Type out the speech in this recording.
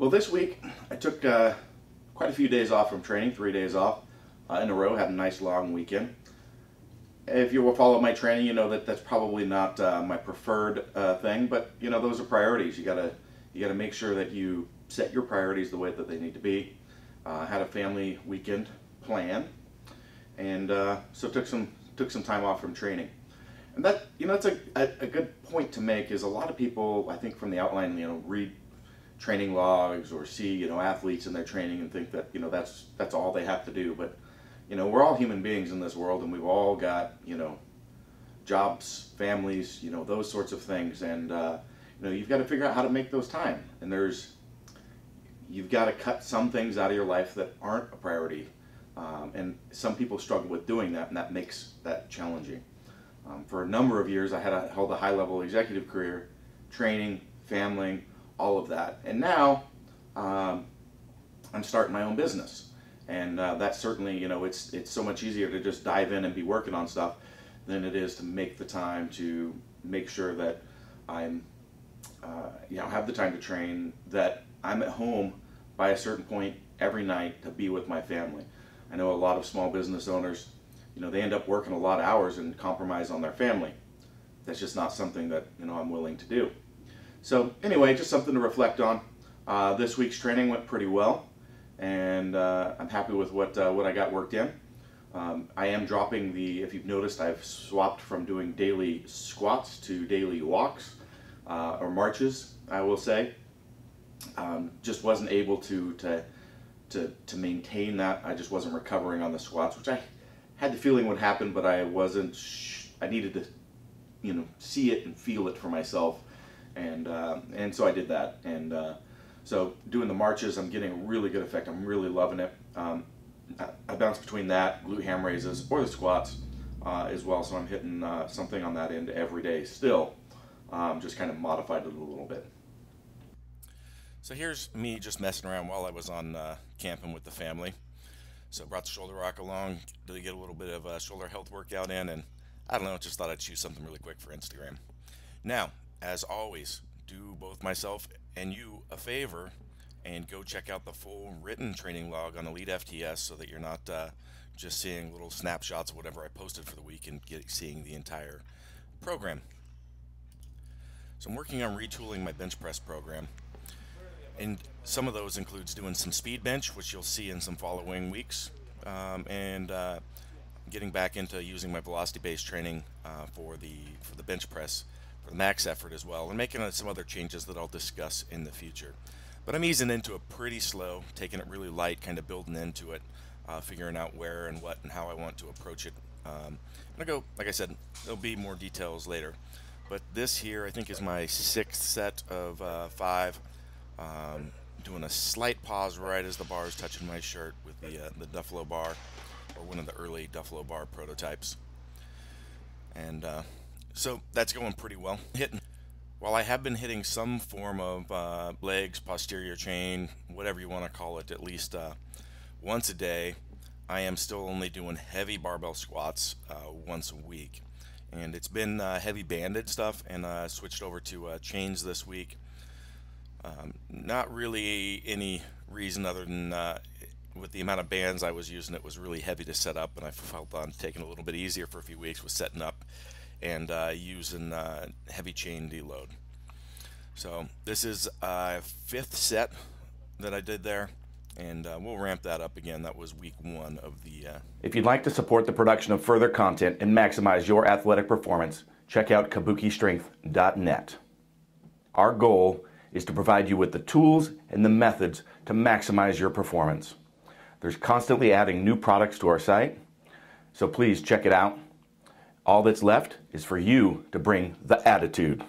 Well, this week I took quite a few days off from training, 3 days off in a row, had a nice long weekend. If you will follow my training, you know that that's probably not my preferred thing, but you know, those are priorities. You gotta make sure that you set your priorities the way that they need to be. Had a family weekend planned, and so took some time off from training. And that, you know, it's a good point to make. Is a lot of people, I think, from the outline, you know, read training logs or see, you know, athletes in their training and think that, you know, that's all they have to do. But you know, we're all human beings in this world, and we've all got, you know, jobs, families, you know, those sorts of things, and you know, you've got to figure out how to make those time. And you've got to cut some things out of your life that aren't a priority, and some people struggle with doing that, and that makes that challenging. For a number of years, I held a high-level executive career, training, family, all of that, and now I'm starting my own business. And that's certainly, you know, it's so much easier to just dive in and be working on stuff than it is to make the time to make sure that I'm, you know, have the time to train, that I'm at home by a certain point every night to be with my family. I know a lot of small business owners, you know, they end up working a lot of hours and compromise on their family. That's just not something that, you know, I'm willing to do. So anyway, just something to reflect on. This week's training went pretty well, and I'm happy with what I got worked in. I am dropping if you've noticed, I've swapped from doing daily squats to daily walks, or marches, I will say. Just wasn't able to maintain that. I just wasn't recovering on the squats, which I had the feeling would happen, but I wasn't, I needed to, you know, see it and feel it for myself. And so I did that. And so doing the marches, I'm getting a really good effect. I'm really loving it. I bounce between that, glute ham raises, or the squats as well. So I'm hitting something on that end every day still. Just kind of modified it a little bit. So here's me just messing around while I was on camping with the family. So brought the shoulder rock along to get a little bit of a shoulder health workout in, and I don't know, just thought I'd choose something really quick for Instagram. Now, as always, do both myself and you a favor and go check out the full written training log on EliteFTS so that you're not just seeing little snapshots of whatever I posted for the week and seeing the entire program. So I'm working on retooling my bench press program, and some of those includes doing some speed bench, which you'll see in some following weeks, and getting back into using my velocity-based training for the bench press for the max effort as well, and making some other changes that I'll discuss in the future. But I'm easing into it pretty slow, taking it really light, kind of building into it, figuring out where and what and how I want to approach it. I'm gonna go, like I said, there'll be more details later. But this here, I think, is my 6th set of 5. Doing a slight pause right as the bar is touching my shirt with the Duffalo bar, or one of the early Duffalo bar prototypes. And so that's going pretty well. While I have been hitting some form of legs, posterior chain, whatever you want to call it, at least once a day, I am still only doing heavy barbell squats once a week. And it's been heavy banded stuff, and I switched over to chains this week. Not really any reason other than with the amount of bands I was using, it was really heavy to set up, and I felt on taking a little bit easier for a few weeks with setting up and using heavy chain deload. So this is a 5th set that I did there, and we'll ramp that up again. That was week 1 of the... If you'd like to support the production of further content and maximize your athletic performance, check out kabukistrength.net. Our goal is to provide you with the tools and the methods to maximize your performance. There's constantly adding new products to our site, so please check it out. All that's left is for you to bring the attitude.